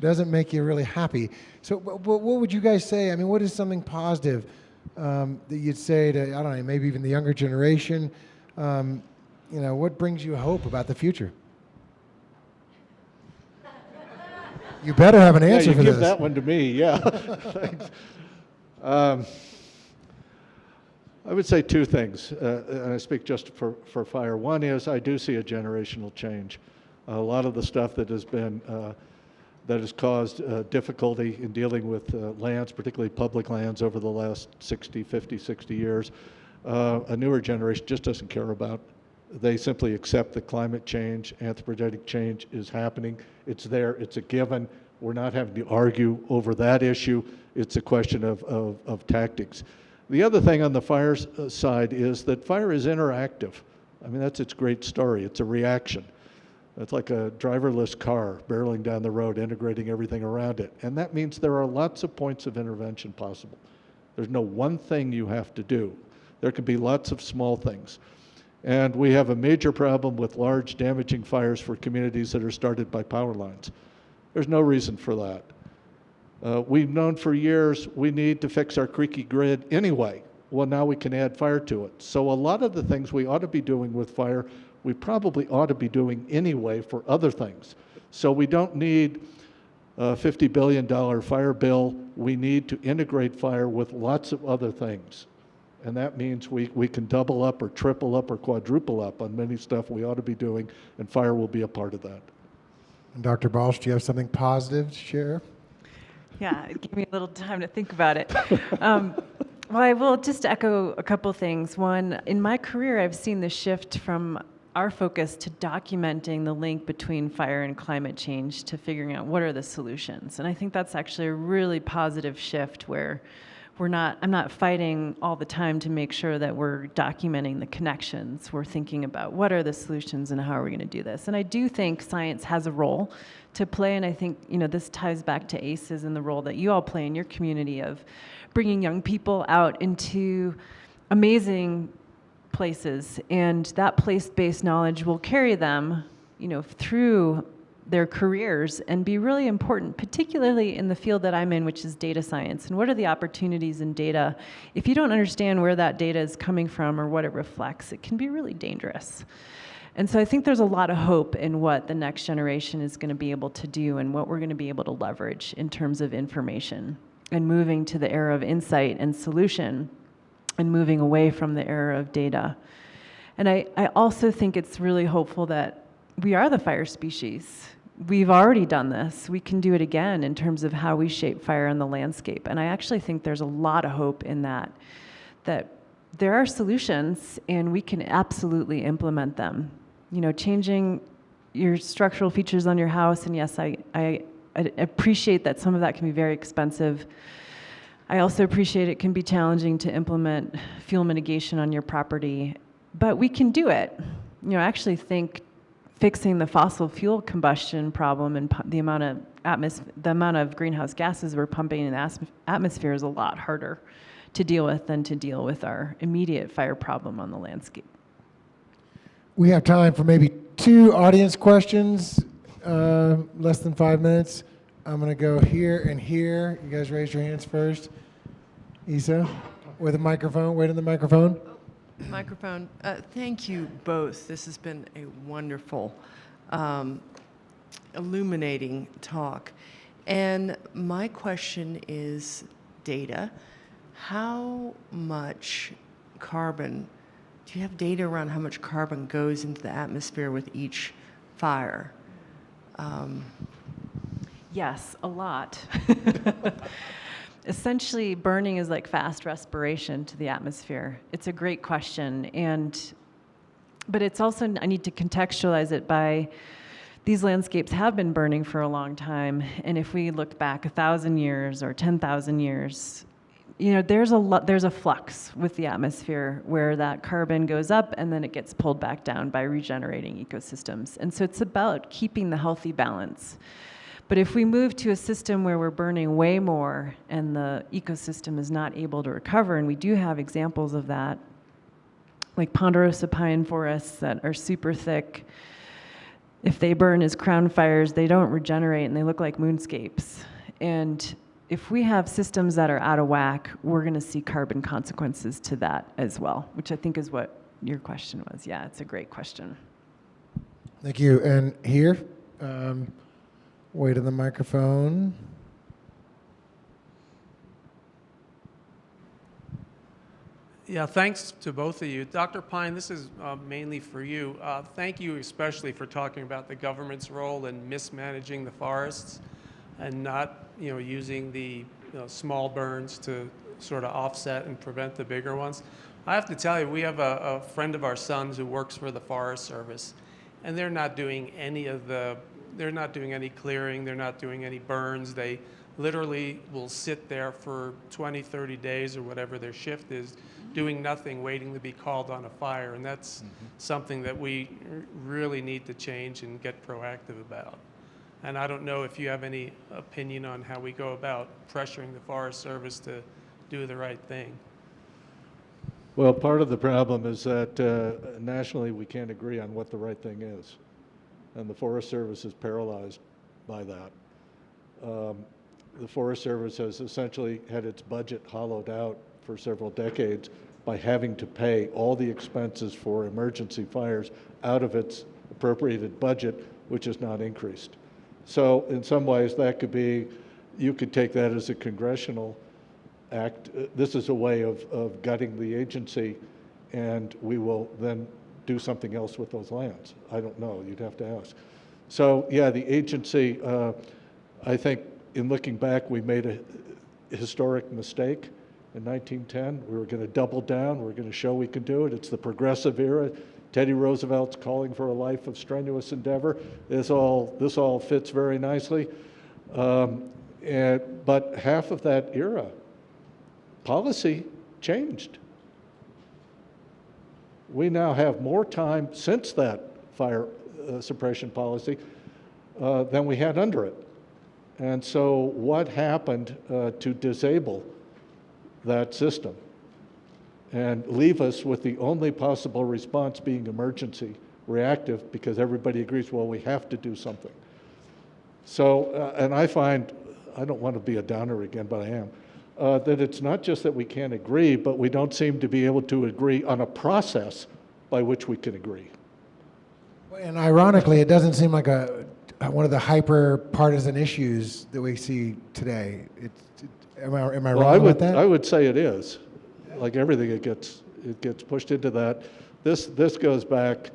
doesn't make you really happy. So what would you guys say? I mean, what is something positive that you'd say to, I don't know, maybe even the younger generation? What brings you hope about the future? You better have an answer for this. Give that one to me, yeah. Thanks. I would say two things, and I speak just for fire. One is I do see a generational change. A lot of the stuff that has caused difficulty in dealing with lands, particularly public lands, over the last 50, 60 years, a newer generation just doesn't care about. They simply accept that climate change, anthropogenic change is happening. It's there, it's a given. We're not having to argue over that issue. It's a question of tactics. The other thing on the fire side is that fire is interactive. I mean, that's its great story. It's a reaction. It's like a driverless car barreling down the road, integrating everything around it. And that means there are lots of points of intervention possible. There's no one thing you have to do. There can be lots of small things. And we have a major problem with large damaging fires for communities that are started by power lines. There's no reason for that. We've known for years we need to fix our creaky grid anyway. Well, now we can add fire to it. So a lot of the things we ought to be doing with fire, we probably ought to be doing anyway for other things. So we don't need a $50 billion fire bill. We need to integrate fire with lots of other things. And that means we can double up or triple up or quadruple up on many stuff we ought to be doing, and fire will be a part of that. And Dr. Balch, do you have something positive to share? Yeah, give me a little time to think about it. Well, I will just echo a couple things. One, in my career, I've seen the shift from our focus to documenting the link between fire and climate change to figuring out what are the solutions. And I think that's actually a really positive shift where I'm not fighting all the time to make sure that we're documenting the connections. We're thinking about what are the solutions and how are we going to do this. And I do think science has a role to play, and I think this ties back to ACEs and the role that you all play in your community of bringing young people out into amazing places, and that place-based knowledge will carry them through their careers and be really important, particularly in the field that I'm in, which is data science. And what are the opportunities in data? If you don't understand where that data is coming from or what it reflects, it can be really dangerous. And so I think there's a lot of hope in what the next generation is going to be able to do and what we're going to be able to leverage in terms of information and moving to the era of insight and solution and moving away from the era of data. And I also think it's really hopeful that we are the fire species. We've already done this. We can do it again in terms of how we shape fire in the landscape. And I actually think there's a lot of hope in that there are solutions and we can absolutely implement them. Changing your structural features on your house, and yes, I appreciate that some of that can be very expensive. I also appreciate it can be challenging to implement fuel mitigation on your property, but we can do it. I actually think fixing the fossil fuel combustion problem and the amount of greenhouse gases we're pumping in the atmosphere is a lot harder to deal with than to deal with our immediate fire problem on the landscape. We have time for maybe 2 audience questions, less than 5 minutes. I'm going to go here and here. You guys raise your hands first. Isa, with a microphone. Wait on the microphone. Microphone. Thank you both. This has been a wonderful, illuminating talk. And my question is data. How much carbon, do you have data around how much carbon goes into the atmosphere with each fire? Yes, a lot. Essentially, burning is like fast respiration to the atmosphere. It's a great question, but it's also, I need to contextualize it by, these landscapes have been burning for a long time, and if we look back 1,000 years or 10,000 years, there's a flux with the atmosphere where that carbon goes up and then it gets pulled back down by regenerating ecosystems. And so it's about keeping the healthy balance. But if we move to a system where we're burning way more and the ecosystem is not able to recover, and we do have examples of that, like ponderosa pine forests that are super thick, if they burn as crown fires, they don't regenerate and they look like moonscapes. And if we have systems that are out of whack, we're going to see carbon consequences to that as well, which I think is what your question was. Yeah, it's a great question. Thank you. And here, way to the microphone. Yeah, thanks to both of you. Dr. Pyne, this is mainly for you. Thank you especially for talking about the government's role in mismanaging the forests and not, using the small burns to sort of offset and prevent the bigger ones. I have to tell you, we have a friend of our son's who works for the Forest Service, and they're not doing any clearing, they're not doing any burns. They literally will sit there for 20, 30 days or whatever their shift is, doing nothing, waiting to be called on a fire. And that's something that we really need to change and get proactive about. And I don't know if you have any opinion on how we go about pressuring the Forest Service to do the right thing. Well, part of the problem is that nationally we can't agree on what the right thing is. And the Forest Service is paralyzed by that. The Forest Service has essentially had its budget hollowed out for several decades by having to pay all the expenses for emergency fires out of its appropriated budget, which is not increased. So in some ways that could be, you could take that as a congressional act. This is a way of gutting the agency, and we will then do something else with those lands. I don't know, you'd have to ask. So yeah, the agency, I think in looking back, we made a historic mistake in 1910. We were going to double down, we were going to show we could do it. It's the progressive era. Teddy Roosevelt's calling for a life of strenuous endeavor. This all fits very nicely. But half of that era, policy changed. We now have more time since that fire suppression policy than we had under it. And so what happened to disable that system and leave us with the only possible response being emergency, reactive, because everybody agrees, well, we have to do something. So, and I find, I don't want to be a downer again, but I am, that it's not just that we can't agree, but we don't seem to be able to agree on a process by which we can agree. And ironically, it doesn't seem like one of the hyper-partisan issues that we see today. Am I wrong about that? I would say it is. Like everything, it gets pushed into that. This goes back.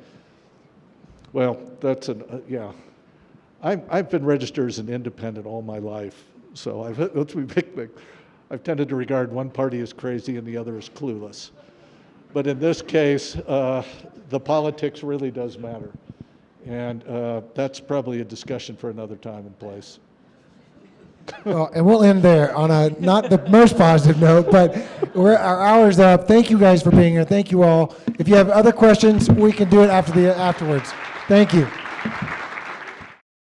Well, yeah. I've been registered as an independent all my life, so I've tended to regard one party as crazy and the other as clueless. But in this case, the politics really does matter. And that's probably a discussion for another time and place. Well, and we'll end there on a not the most positive note, but our hour's up. Thank you guys for being here. Thank you all. If you have other questions, we can do it afterwards. Thank you.